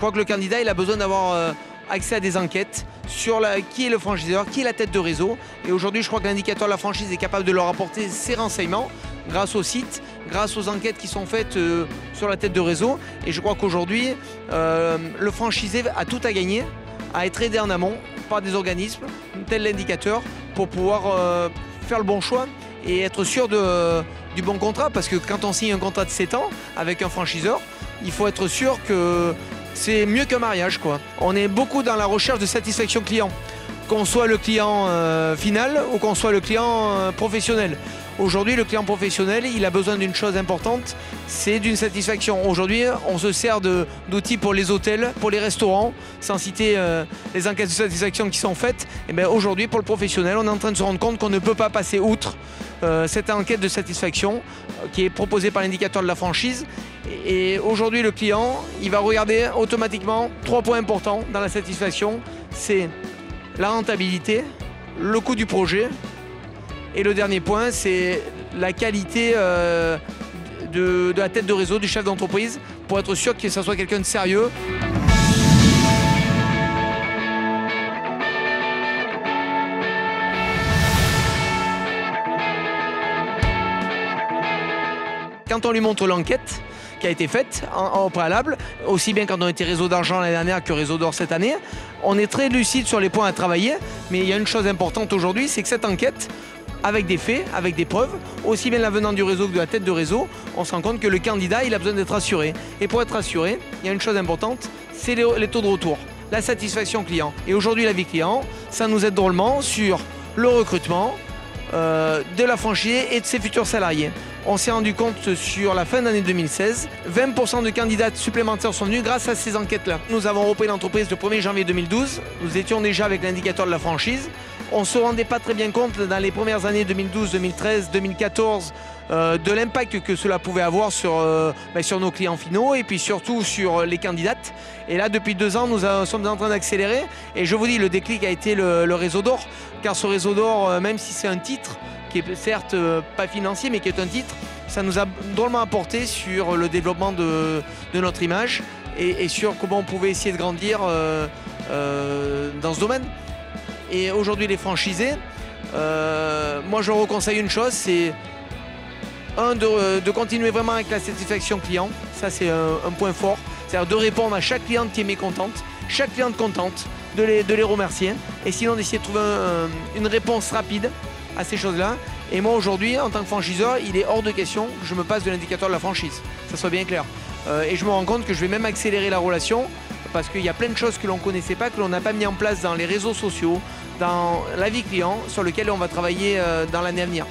crois que le candidat il a besoin d'avoir accès à des enquêtes sur qui est le franchiseur, qui est la tête de réseau. Et aujourd'hui, je crois que l'indicateur de la franchise est capable de leur apporter ces renseignements grâce au site, grâce aux enquêtes qui sont faites sur la tête de réseau. Et je crois qu'aujourd'hui, le franchisé a tout à gagner, à être aidé en amont par des organismes, tel l'indicateur, pour pouvoir faire le bon choix et être sûr du bon contrat. Parce que quand on signe un contrat de 7 ans avec un franchiseur, il faut être sûr que c'est mieux qu'un mariage, quoi. On est beaucoup dans la recherche de satisfaction client, qu'on soit le client final ou qu'on soit le client professionnel. Aujourd'hui, le client professionnel, il a besoin d'une chose importante, c'est d'une satisfaction. Aujourd'hui, on se sert d'outils pour les hôtels, pour les restaurants, sans citer les enquêtes de satisfaction qui sont faites. Et bien aujourd'hui, pour le professionnel, on est en train de se rendre compte qu'on ne peut pas passer outre cette enquête de satisfaction qui est proposée par l'indicateur de la franchise. Et aujourd'hui, le client, il va regarder automatiquement 3 points importants dans la satisfaction. C'est la rentabilité, le coût du projet. Et le dernier point, c'est la qualité de la tête de réseau, du chef d'entreprise, pour être sûr que ça soit quelqu'un de sérieux. Quand on lui montre l'enquête qui a été faite au préalable, aussi bien quand on était réseau d'argent l'année dernière que réseau d'or cette année, on est très lucide sur les points à travailler, mais il y a une chose importante aujourd'hui, c'est que cette enquête, avec des faits, avec des preuves, aussi bien la venant du réseau que de la tête de réseau, on se rend compte que le candidat, il a besoin d'être assuré. Et pour être assuré, il y a une chose importante, c'est les taux de retour, la satisfaction client. Et aujourd'hui, la vie client, ça nous aide drôlement sur le recrutement de la franchise et de ses futurs salariés. On s'est rendu compte sur la fin d'année 2016, 20% de candidats supplémentaires sont venus grâce à ces enquêtes-là. Nous avons repris l'entreprise le 1er janvier 2012, nous étions déjà avec l'indicateur de la franchise. On ne se rendait pas très bien compte dans les premières années 2012, 2013, 2014 de l'impact que cela pouvait avoir sur nos clients finaux et puis surtout sur les candidates. Et là, depuis 2 ans, nous sommes en train d'accélérer. Et je vous dis, le déclic a été le réseau d'or. Car ce réseau d'or, même si c'est un titre, qui est certes pas financier, mais qui est un titre, ça nous a drôlement apporté sur le développement de notre image et sur comment on pouvait essayer de grandir dans ce domaine. Et aujourd'hui, les franchisés, moi je leur conseille une chose, c'est de continuer vraiment avec la satisfaction client. Ça, c'est un point fort. C'est-à-dire de répondre à chaque cliente qui est mécontente, chaque cliente contente, de les remercier. Et sinon, d'essayer de trouver une réponse rapide à ces choses-là. Et moi, aujourd'hui, en tant que franchiseur, il est hors de question que je me passe de l'indicateur de la franchise. Ça soit bien clair. Et je me rends compte que je vais même accélérer la relation parce qu'il y a plein de choses que l'on ne connaissait pas, que l'on n'a pas mis en place dans les réseaux sociaux, dans la vie client, sur lequel on va travailler dans l'année à venir.